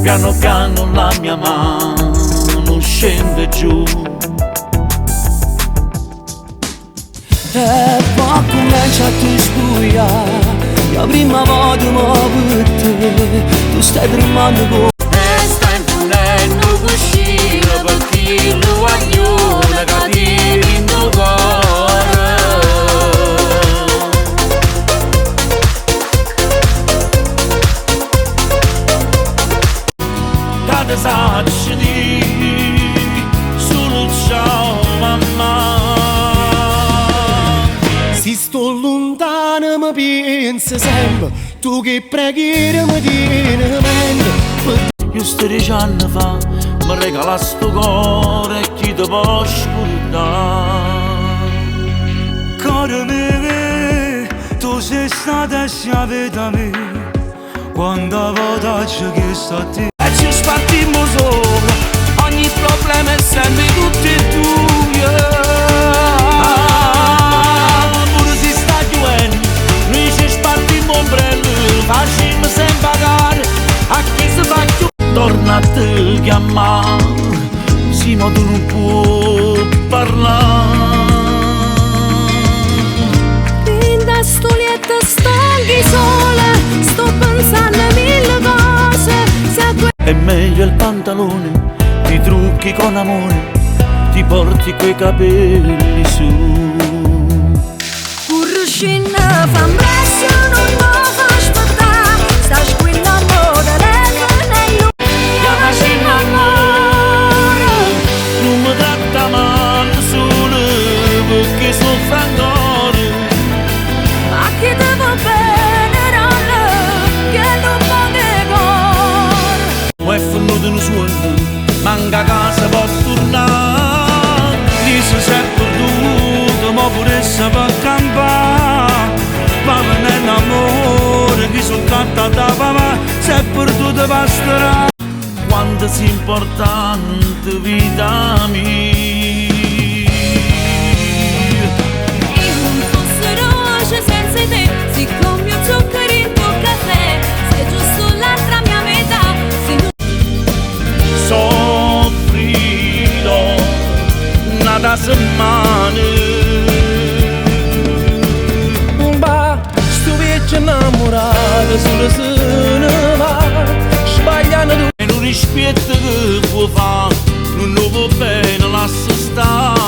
Piano piano la mia mano scende giù e poi comincia a ti sbuia. La prima volta mi vede, tu stai tremando con e stai imponendo cuscino per dirlo a ognuno che tiri in tuo cuore. Cade sacci di solo ciao mamma. si sto lontano mi pensa sempre, tu che preghiera mi tieni mente. Io 13 anni fa mi regala sto cuore e chi ti può scordare. Cuore mio, tu sei stata schiave da me, quando volta ci chiesto a te. E ci spartimmo sopra, ogni problema è sempre tutto e tuo. Pure si sta chiudendo, noi ci spartimmo ombrello, facciamo sempre pagare a chi si fa chiudere. Torna a te chiamare, sì ma tu non puoi parlare. In da sto letto stanchi sola, sto pensando a mille cose. È meglio il pantalone, ti trucchi con amore, ti porti quei capelli su. Curuscina fa presso, non lo fa aspettare, sta squillando da lei e lui. Chiamacino amore, non mi tratta male solo perché soffro ancora. Ma chi te va bene, rolla, che non può cuore. Ma è venuto un sogno, manca casa può tornare. Dice si è perduto, ma pure se può campare. Ma non è l'amore che sono cantata papà, si è perduto basterà. Quanto è importante vita mia. E non fosse roce senza te, siccome ho zucchero in tuo caffè, sei giusto l'altra mia metà. Se non Soffrirò una settimana. Sto vecchio innamorato solo se ne va, sbagliando tu. E non rispetto che può fare, non lo può bene, lascia stare.